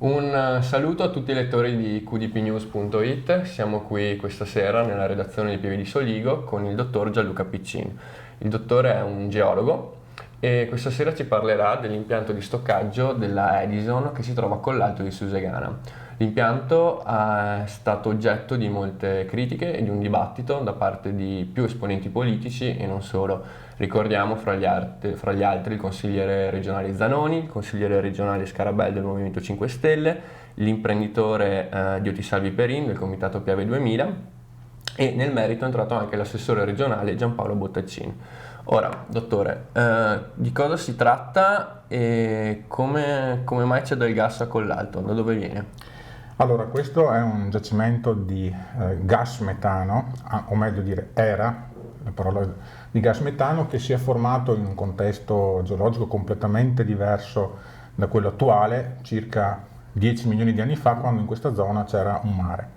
Un saluto a tutti i lettori di qdpnews.it. Siamo qui questa sera nella redazione di Pieve di Soligo con il dottor Gianluca Piccin. Il dottore è un geologo e questa sera ci parlerà dell'impianto di stoccaggio della Edison che si trova a Collalto di Susegana. L'impianto è stato oggetto di molte critiche e di un dibattito da parte di più esponenti politici e non solo. Ricordiamo fra gli altri il consigliere regionale Zanoni, il consigliere regionale Scarabelli del Movimento 5 Stelle, l'imprenditore Diotisalvi Perin del Comitato Piave 2000 e nel merito è entrato anche l'assessore regionale Giampaolo Bottaccini. Ora, dottore, di cosa si tratta e come mai c'è del gas a Collalto? Da dove viene? Allora, questo è un giacimento di gas metano, o meglio dire era, la parola di gas metano, che si è formato in un contesto geologico completamente diverso da quello attuale, circa 10 milioni di anni fa, quando in questa zona c'era un mare.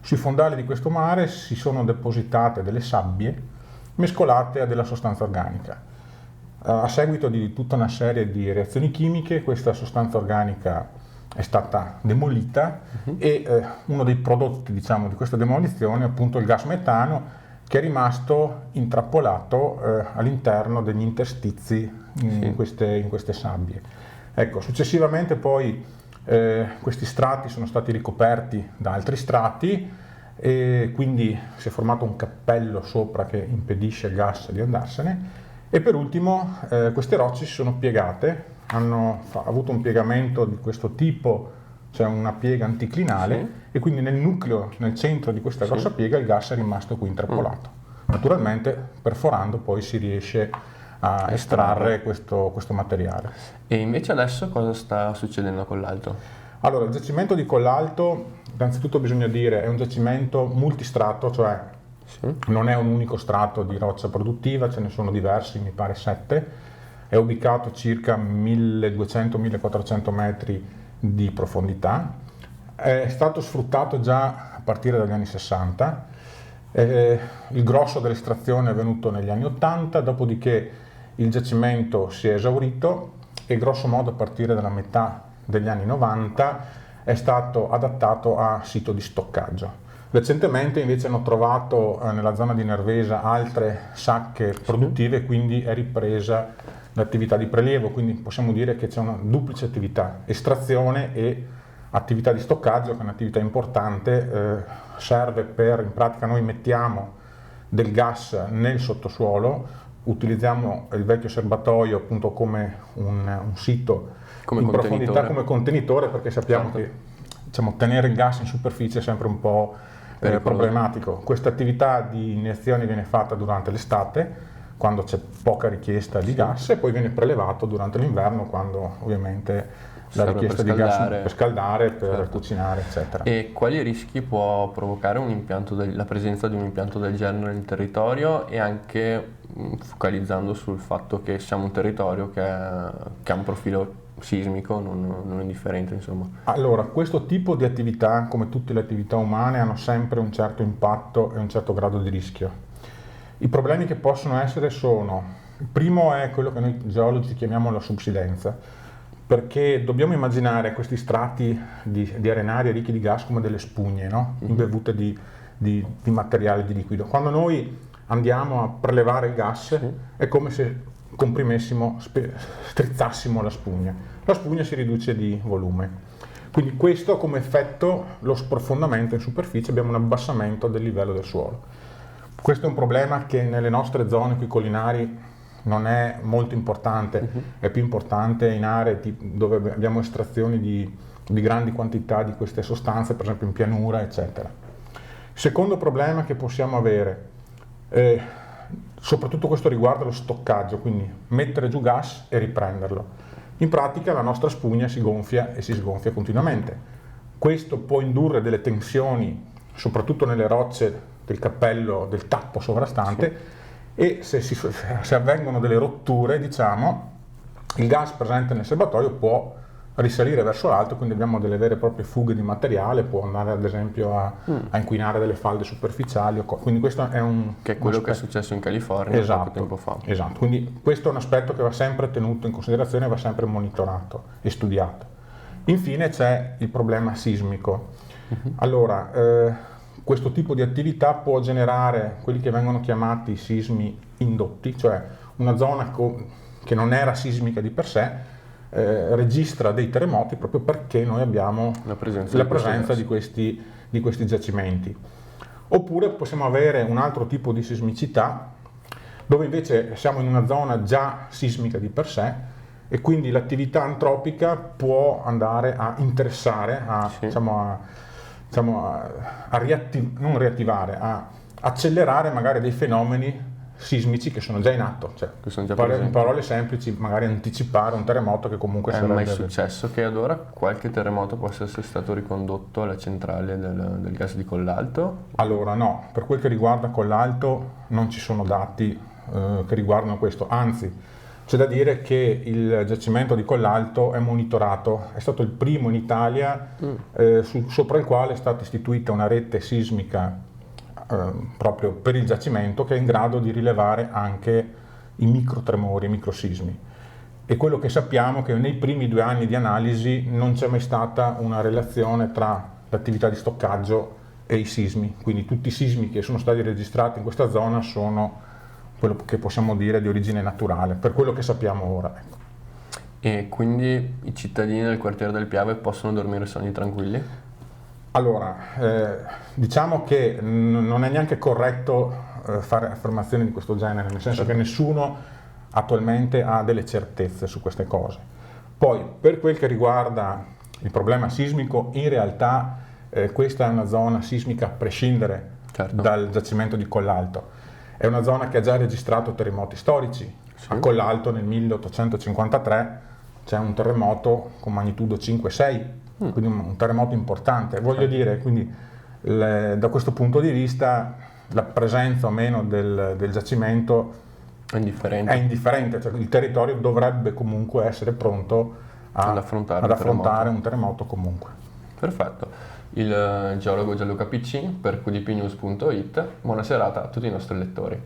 Sui fondali di questo mare si sono depositate delle sabbie mescolate a della sostanza organica. A seguito di tutta una serie di reazioni chimiche, questa sostanza organica è stata demolita e uno dei prodotti, diciamo, di questa demolizione è appunto il gas metano, che è rimasto intrappolato all'interno degli interstizi in queste sabbie. Ecco, successivamente poi questi strati sono stati ricoperti da altri strati e quindi si è formato un cappello sopra che impedisce al gas di andarsene, e per ultimo queste rocce si sono piegate, hanno avuto un piegamento di questo tipo, cioè una piega anticlinale, e quindi nel nucleo, nel centro di questa grossa piega, il gas è rimasto qui intrappolato. Naturalmente, perforando poi si riesce a estrarre questo materiale. E invece adesso cosa sta succedendo a Collalto? Allora, il giacimento di Collalto, innanzitutto bisogna dire, è un giacimento multistrato, cioè non è un unico strato di roccia produttiva, ce ne sono diversi, mi pare 7. È ubicato circa 1200-1400 metri di profondità, è stato sfruttato già a partire dagli anni 60, il grosso dell'estrazione è avvenuto negli anni 80, dopodiché il giacimento si è esaurito e grosso modo a partire dalla metà degli anni 90 è stato adattato a sito di stoccaggio. Recentemente invece hanno trovato nella zona di Nervesa altre sacche produttive, quindi è ripresa l'attività di prelievo, quindi possiamo dire che c'è una duplice attività, estrazione e attività di stoccaggio, che è un'attività importante, serve per, in pratica noi mettiamo del gas nel sottosuolo, utilizziamo il vecchio serbatoio appunto come un sito in profondità come contenitore, perché sappiamo che, diciamo, tenere il gas in superficie è sempre un po' problematico. Questa attività di iniezione viene fatta durante l'estate, quando c'è poca richiesta di gas, e poi viene prelevato durante l'inverno, quando ovviamente la richiesta di gas per scaldare, per cucinare, eccetera. E quali rischi può provocare la presenza di un impianto del genere nel territorio, e anche focalizzando sul fatto che siamo un territorio che ha un profilo sismico non indifferente, insomma? Allora, questo tipo di attività, come tutte le attività umane, hanno sempre un certo impatto e un certo grado di rischio. I problemi che possono essere sono: il primo è quello che noi geologi chiamiamo la subsidenza, perché dobbiamo immaginare questi strati di arenaria ricchi di gas come delle spugne, no? Imbevute di materiale, di liquido. Quando noi andiamo a prelevare il gas è come se comprimessimo, strizzassimo la spugna si riduce di volume. Quindi questo ha come effetto lo sprofondamento in superficie, abbiamo un abbassamento del livello del suolo. Questo è un problema che nelle nostre zone qui collinari non è molto importante, è più importante in aree dove abbiamo estrazioni di grandi quantità di queste sostanze, per esempio in pianura, eccetera. Il secondo problema che possiamo avere, soprattutto questo riguarda lo stoccaggio, quindi mettere giù gas e riprenderlo. In pratica la nostra spugna si gonfia e si sgonfia continuamente. Questo può indurre delle tensioni, soprattutto nelle rocce del cappello, del tappo sovrastante, e se avvengono delle rotture, diciamo, il gas presente nel serbatoio può risalire verso l'alto, quindi abbiamo delle vere e proprie fughe di materiale, può andare ad esempio a inquinare delle falde superficiali, quindi questo è quello che è successo in California poco tempo fa. Esatto, quindi questo è un aspetto che va sempre tenuto in considerazione, va sempre monitorato e studiato. Infine c'è il problema sismico. Allora, questo tipo di attività può generare quelli che vengono chiamati sismi indotti, cioè una zona che non era sismica di per sé, registra dei terremoti proprio perché noi abbiamo la presenza di questi giacimenti. Oppure possiamo avere un altro tipo di sismicità dove invece siamo in una zona già sismica di per sé e quindi l'attività antropica può andare a interessare, non riattivare, a accelerare magari dei fenomeni sismici che sono già in atto, cioè, in parole semplici, magari anticipare un terremoto che comunque sarebbe... È mai successo che ad ora qualche terremoto possa essere stato ricondotto alla centrale del gas di Collalto? Allora no, per quel che riguarda Collalto non ci sono dati che riguardano questo, anzi c'è da dire che il giacimento di Collalto è monitorato, è stato il primo in Italia sopra il quale è stata istituita una rete sismica proprio per il giacimento che è in grado di rilevare anche i microtremori, i microsismi. E quello che sappiamo è che nei primi 2 anni di analisi non c'è mai stata una relazione tra l'attività di stoccaggio e i sismi, quindi tutti i sismi che sono stati registrati in questa zona sono quello che possiamo dire di origine naturale, per quello che sappiamo ora. Ecco. E quindi i cittadini del quartiere del Piave possono dormire sonni tranquilli? Allora, diciamo che non è neanche corretto fare affermazioni di questo genere, nel senso che nessuno attualmente ha delle certezze su queste cose. Poi, per quel che riguarda il problema sismico, in realtà questa è una zona sismica a prescindere dal giacimento di Collalto. È una zona che ha già registrato terremoti storici. A Collalto nel 1853 c'è un terremoto con magnitudo 5-6, quindi un terremoto importante. Voglio dire, quindi da questo punto di vista la presenza o meno del giacimento è indifferente, cioè il territorio dovrebbe comunque essere pronto ad affrontare un terremoto comunque. Perfetto. Il geologo Gianluca Piccin per qdpnews.it. Buona serata a tutti i nostri lettori.